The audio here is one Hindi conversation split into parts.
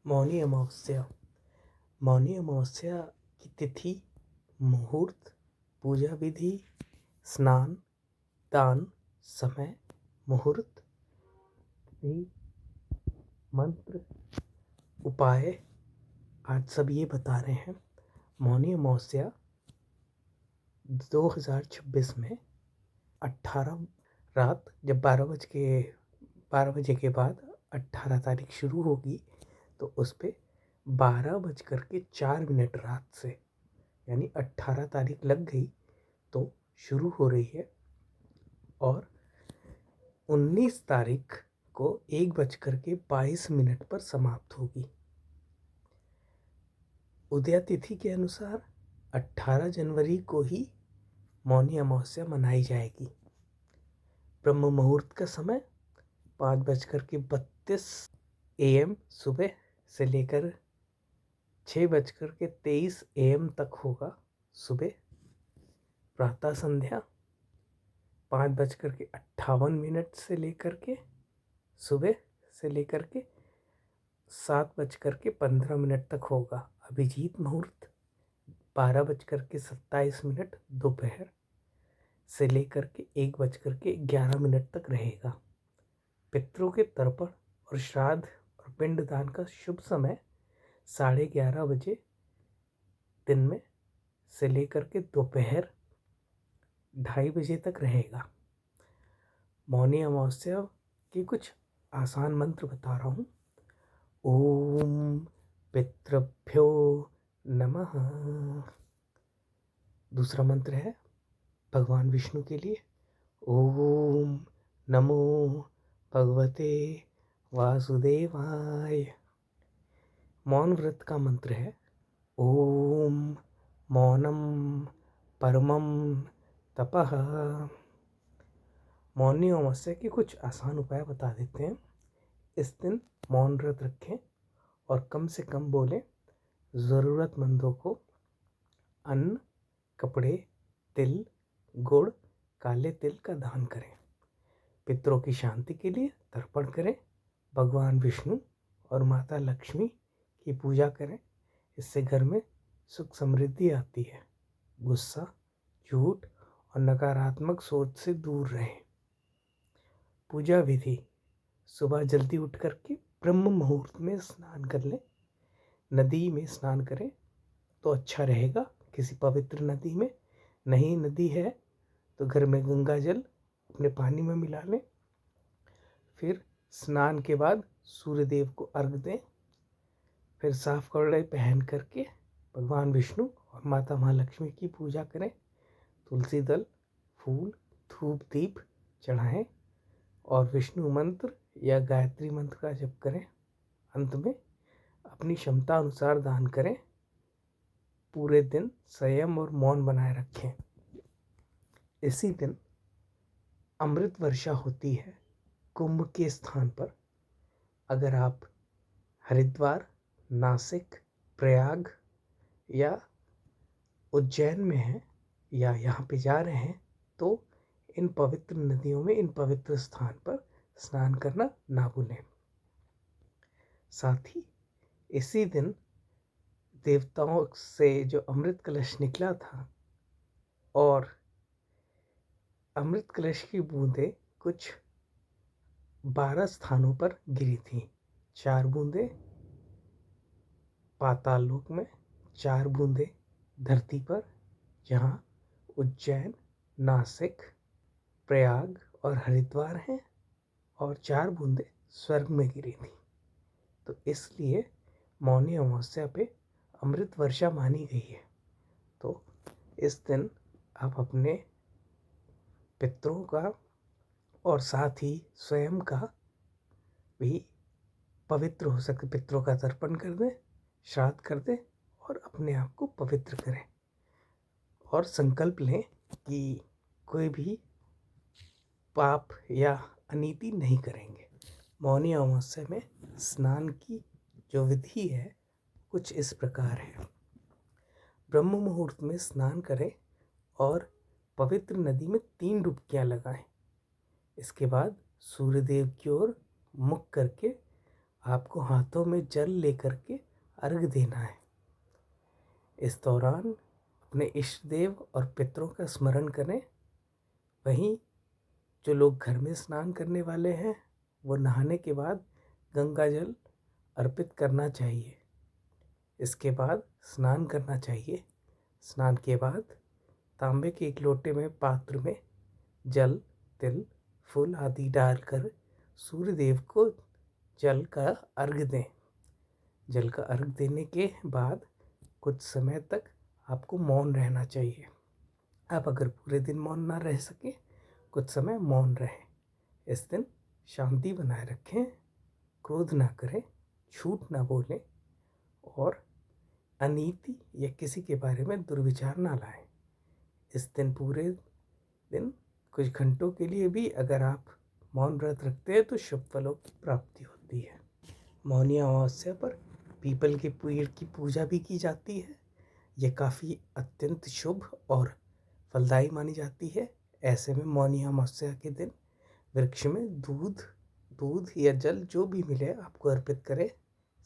मौनी अमावस्या। मौनी अमावस्या की तिथि, मुहूर्त, पूजा विधि, स्नान, दान, समय, मुहूर्त, तिथि, मंत्र, उपाय आज सब ये बता रहे हैं। मौनी अमावस्या 2026 में 18 रात जब 12 बजे के बाद 18 तारीख शुरू होगी तो उस पर 12:04 रात से यानी 18 तारीख लग गई तो शुरू हो रही है और 19 तारीख को 1:22 पर समाप्त होगी। उदया तिथि के अनुसार 18 जनवरी को ही मौनी अमावस्या मनाई जाएगी। ब्रह्म मुहूर्त का समय 5:32 AM सुबह से लेकर 6:23 AM तक होगा सुबह। प्रातः संध्या 5:58 से लेकर के सुबह से लेकर के 7:15 तक होगा। अभिजीत मुहूर्त 12:27 दोपहर से लेकर के 1:11 तक रहेगा। पितरों के तर्पण और श्राद्ध और पिंडदान का शुभ समय 11:30 बजे दिन में से लेकर के दोपहर 2:30 बजे तक रहेगा। मौनी अमावस्या के कुछ आसान मंत्र बता रहा हूँ। ओम पितृभ्यो नमः। दूसरा मंत्र है भगवान विष्णु के लिए। ओम नमो भगवते वासुदेवाय। मौन व्रत का मंत्र है ओम मौनम परमम तपः। मौनी अमावस्या के कुछ आसान उपाय बता देते हैं। इस दिन मौन व्रत रखें और कम से कम बोलें। ज़रूरतमंदों को अन्न, कपड़े, तिल, गुड़, काले तिल का दान करें। पितरों की शांति के लिए तर्पण करें। भगवान विष्णु और माता लक्ष्मी की पूजा करें। इससे घर में सुख समृद्धि आती है। गुस्सा, झूठ और नकारात्मक सोच से दूर रहें। पूजा विधि, सुबह जल्दी उठ करके ब्रह्म मुहूर्त में स्नान कर लें। नदी में स्नान करें तो अच्छा रहेगा, किसी पवित्र नदी में। नहीं नदी है तो घर में गंगा जल अपने पानी में मिला लें। फिर स्नान के बाद सूर्य देव को अर्घ दें। फिर साफ कपड़े पहन करके भगवान विष्णु और माता महालक्ष्मी की पूजा करें। तुलसी दल, फूल, धूप, दीप चढ़ाएं और विष्णु मंत्र या गायत्री मंत्र का जप करें। अंत में अपनी क्षमता अनुसार दान करें। पूरे दिन संयम और मौन बनाए रखें। इसी दिन अमृत वर्षा होती है कुंभ के स्थान पर। अगर आप हरिद्वार, नासिक, प्रयाग या उज्जैन में हैं या यहाँ पे जा रहे हैं तो इन पवित्र नदियों में, इन पवित्र स्थान पर स्नान करना ना भूलें। साथ ही इसी दिन देवताओं से जो अमृत कलश निकला था और अमृत कलश की बूंदें कुछ 12 स्थानों पर गिरी थी। 4 बूंदें पाताल लोक में, 4 बूंदें धरती पर जहाँ उज्जैन, नासिक, प्रयाग और हरिद्वार हैं, और 4 बूंदें स्वर्ग में गिरी थी। तो इसलिए मौनी अमावस्या पे अमृत वर्षा मानी गई है। तो इस दिन आप अपने पितरों का और साथ ही स्वयं का भी पवित्र हो सके, पितरों का तर्पण कर दें, श्राद्ध कर दें और अपने आप को पवित्र करें और संकल्प लें कि कोई भी पाप या अनीति नहीं करेंगे। मौनी अमावस्या में स्नान की जो विधि है कुछ इस प्रकार है। ब्रह्म मुहूर्त में स्नान करें और पवित्र नदी में 3 डुबकियां लगाएं। इसके बाद सूर्यदेव की ओर मुख करके आपको हाथों में जल लेकर के अर्घ देना है। इस दौरान अपने इष्ट देव और पितरों का स्मरण करें। वहीं जो लोग घर में स्नान करने वाले हैं वो नहाने के बाद गंगा जल अर्पित करना चाहिए। इसके बाद स्नान करना चाहिए। स्नान के बाद तांबे के एक लोटे में पात्र में जल, तिल, फूल आदि डालकर सूर्य देव को जल का अर्घ दें। जल का अर्घ देने के बाद कुछ समय तक आपको मौन रहना चाहिए। आप अगर पूरे दिन मौन ना रह सके, कुछ समय मौन रहें। इस दिन शांति बनाए रखें, क्रोध ना करें, झूठ ना बोलें और अनीति या किसी के बारे में दुर्विचार ना लाएं। इस दिन पूरे दिन कुछ घंटों के लिए भी अगर आप मौन व्रत रखते हैं तो शुभ फलों की प्राप्ति होती है। मौनी अमावस्या पर पीपल के पेड़ की पूजा भी की जाती है। यह काफ़ी अत्यंत शुभ और फलदायी मानी जाती है। ऐसे में मौनी अमावस्या के दिन वृक्ष में दूध या जल जो भी मिले आपको अर्पित करें।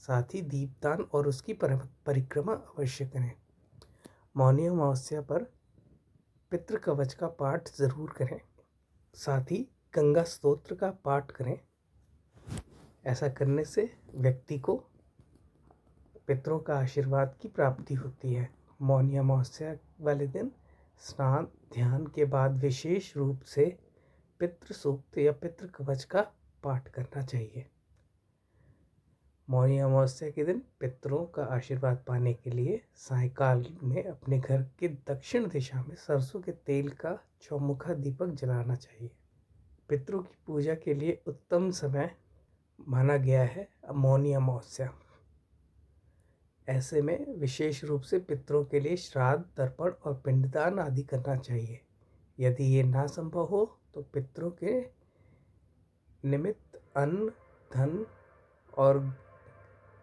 साथ ही दीपदान और उसकी परिक्रमा अवश्य करें। मौनी अमावस्या पर पितृ कवच का पाठ ज़रूर करें। साथ ही गंगा स्तोत्र का पाठ करें। ऐसा करने से व्यक्ति को पितरों का आशीर्वाद की प्राप्ति होती है। मौनी अमावस्या वाले दिन स्नान ध्यान के बाद विशेष रूप से पितृ सूक्त या पितृ कवच का पाठ करना चाहिए। मौनी अमावस्या के दिन पितरों का आशीर्वाद पाने के लिए सायंकाल में अपने घर के दक्षिण दिशा में सरसों के तेल का चौमुखा दीपक जलाना चाहिए। पितरों की पूजा के लिए उत्तम समय माना गया है मौनी अमावस्या। ऐसे में विशेष रूप से पितरों के लिए श्राद्ध, तर्पण और पिंडदान आदि करना चाहिए। यदि ये ना संभव हो तो पितरों के निमित्त अन्न, धन और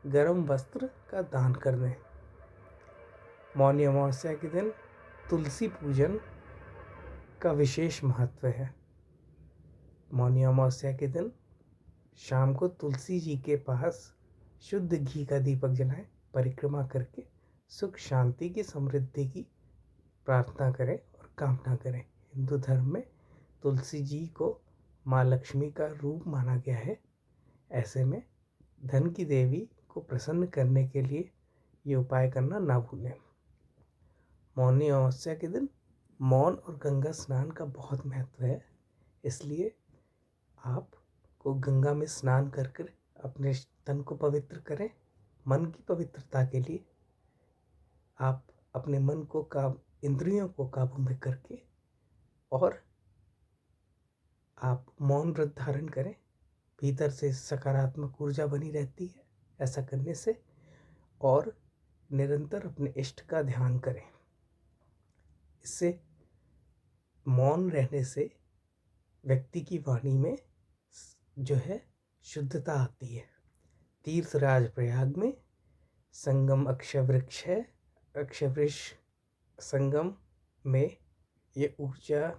गर्म वस्त्र का दान कर दें। मौनी अमावस्या के दिन तुलसी पूजन का विशेष महत्व है। मौनी अमावस्या के दिन शाम को तुलसी जी के पास शुद्ध घी का दीपक जलाएं। परिक्रमा करके सुख शांति की, समृद्धि की प्रार्थना करें और कामना करें। हिंदू धर्म में तुलसी जी को माँ लक्ष्मी का रूप माना गया है। ऐसे में धन की देवी को प्रसन्न करने के लिए ये उपाय करना ना भूलें। मौनी अमावस्या के दिन मौन और गंगा स्नान का बहुत महत्व है। इसलिए आपको गंगा में स्नान कर कर अपने तन को पवित्र करें। मन की पवित्रता के लिए आप अपने मन को इंद्रियों को काबू में करके और आप मौन व्रत धारण करें। भीतर से सकारात्मक ऊर्जा बनी रहती है ऐसा करने से। और निरंतर अपने इष्ट का ध्यान करें। इससे मौन रहने से व्यक्ति की वाणी में जो है शुद्धता आती है। तीर्थराज प्रयाग में संगम अक्षवृक्ष है। अक्षवृक्ष संगम में ये ऊर्जा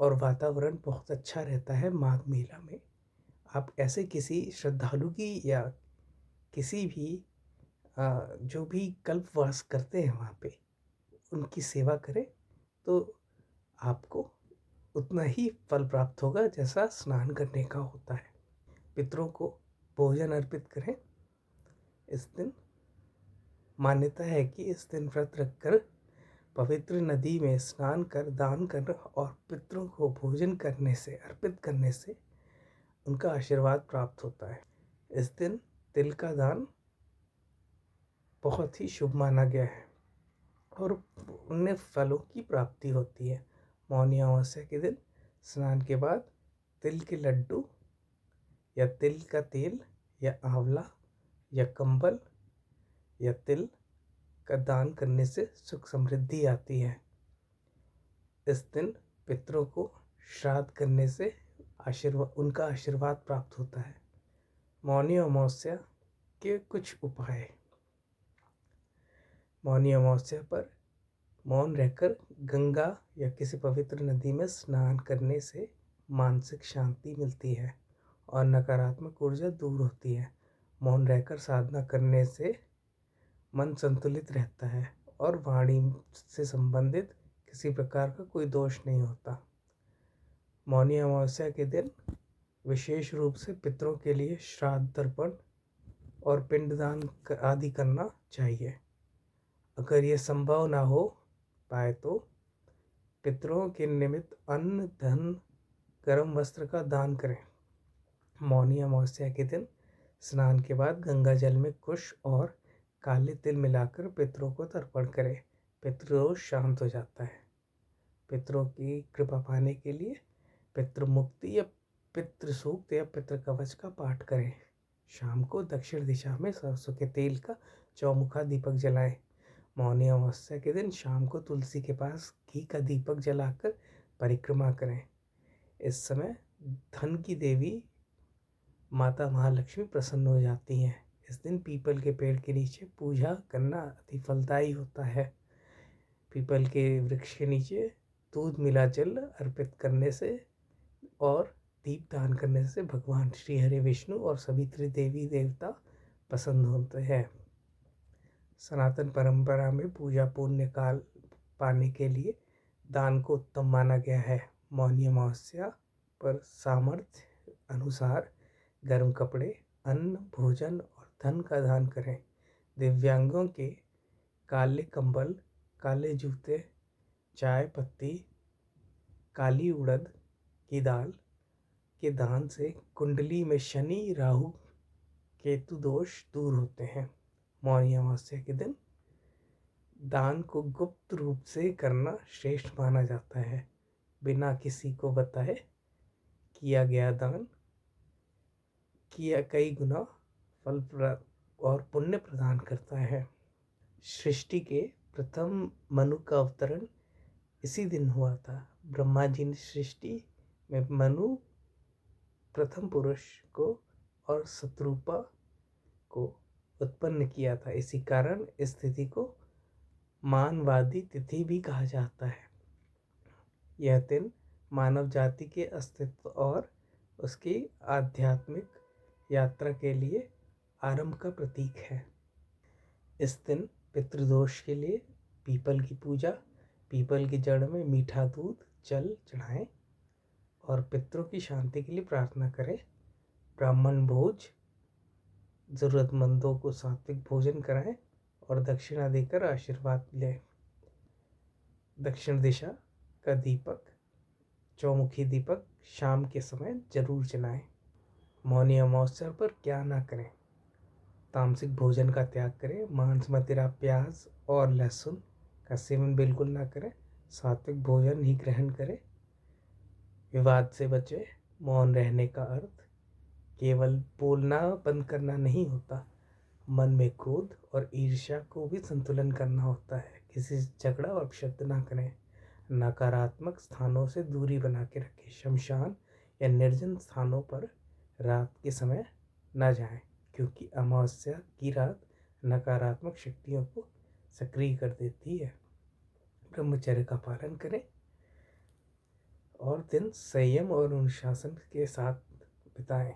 और वातावरण बहुत अच्छा रहता है। माघ मेला में आप ऐसे किसी श्रद्धालु की या किसी भी जो भी कल्पवास करते हैं वहाँ पे उनकी सेवा करें तो आपको उतना ही फल प्राप्त होगा जैसा स्नान करने का होता है। पितरों को भोजन अर्पित करें। इस दिन मान्यता है कि इस दिन व्रत रखकर पवित्र नदी में स्नान कर दान कर और पितरों को भोजन करने से अर्पित करने से उनका आशीर्वाद प्राप्त होता है। इस दिन तिल का दान बहुत ही शुभ माना गया है और उन्हें फलों की प्राप्ति होती है। मौनी अमावस्या के दिन स्नान के बाद तिल के लड्डू या तिल का तेल या आंवला या कंबल या तिल का दान करने से सुख समृद्धि आती है। इस दिन पितरों को श्राद्ध करने से उनका आशीर्वाद प्राप्त होता है। मौनी अमावस्या के कुछ उपाय। मौनी अमावस्या पर मौन रहकर गंगा या किसी पवित्र नदी में स्नान करने से मानसिक शांति मिलती है और नकारात्मक ऊर्जा दूर होती है। मौन रहकर साधना करने से मन संतुलित रहता है और वाणी से संबंधित किसी प्रकार का कोई दोष नहीं होता। मौनी अमावस्या के दिन विशेष रूप से पितरों के लिए श्राद्ध तर्पण और पिंडदान आदि करना चाहिए। अगर ये संभव ना हो पाए तो पितरों के निमित्त अन्न, धन, गर्म वस्त्र का दान करें। मौनी अमावस्या के दिन स्नान के बाद गंगा जल में कुश और काले तिल मिलाकर पितरों को तर्पण करें। पितृदोष शांत हो जाता है। पितरों की कृपा पाने के लिए पितृ मुक्ति या पितृ सूक्त या पितृ कवच का पाठ करें। शाम को दक्षिण दिशा में सरसों के तेल का चौमुखा दीपक जलाएं। मौनी अमावस्या के दिन शाम को तुलसी के पास घी का दीपक जलाकर परिक्रमा करें। इस समय धन की देवी माता महालक्ष्मी प्रसन्न हो जाती हैं। इस दिन पीपल के पेड़ के नीचे पूजा करना अति फलदायी होता है। पीपल के वृक्ष के नीचे दूध मिला जल अर्पित करने से और दीप दान करने से भगवान श्री हरि विष्णु और सभी त्रिदेवी देवता पसंद होते हैं। सनातन परंपरा में पूजा पुण्य काल पाने के लिए दान को उत्तम माना गया है। मौनी अमावस्या पर सामर्थ्य अनुसार गर्म कपड़े, अन्न, भोजन और धन का दान करें। दिव्यांगों के काले कंबल, काले जूते, चाय पत्ती, काली उड़द की दाल के दान से कुंडली में शनि, राहु, केतु दोष दूर होते हैं। मौनी अमावस्या के दिन दान को गुप्त रूप से करना श्रेष्ठ माना जाता है। बिना किसी को बताए किया गया दान किया कई गुना फल और पुण्य प्रदान करता है। सृष्टि के प्रथम मनु का अवतरण इसी दिन हुआ था। ब्रह्मा जी ने सृष्टि में मनु प्रथम पुरुष को और शत्रुपा को उत्पन्न किया था। इसी कारण इस तिथि को मानवादी तिथि भी कहा जाता है। यह दिन मानव जाति के अस्तित्व और उसकी आध्यात्मिक यात्रा के लिए आरंभ का प्रतीक है। इस दिन पितृदोष के लिए पीपल की पूजा, पीपल की जड़ में मीठा दूध जल चढ़ाएं और पितरों की शांति के लिए प्रार्थना करें। ब्राह्मण भोज, ज़रूरतमंदों को सात्विक भोजन कराएं और दक्षिणा देकर आशीर्वाद लें। दक्षिण दिशा का दीपक, चौमुखी दीपक शाम के समय जरूर जलाएं। मौनी अमावस्या पर क्या ना करें। तामसिक भोजन का त्याग करें। मांस, मदिरा, प्याज और लहसुन का सेवन बिल्कुल ना करें। सात्विक भोजन ही ग्रहण करें। विवाद से बचें। मौन रहने का अर्थ केवल बोलना बंद करना नहीं होता, मन में क्रोध और ईर्ष्या को भी संतुलन करना होता है। किसी से झगड़ा और अपशब्द ना करें। नकारात्मक स्थानों से दूरी बना के रखें। शमशान या निर्जन स्थानों पर रात के समय न जाएं, क्योंकि अमावस्या की रात नकारात्मक शक्तियों को सक्रिय कर देती है। ब्रह्मचर्य का पालन करें और दिन संयम और अनुशासन के साथ बिताएं।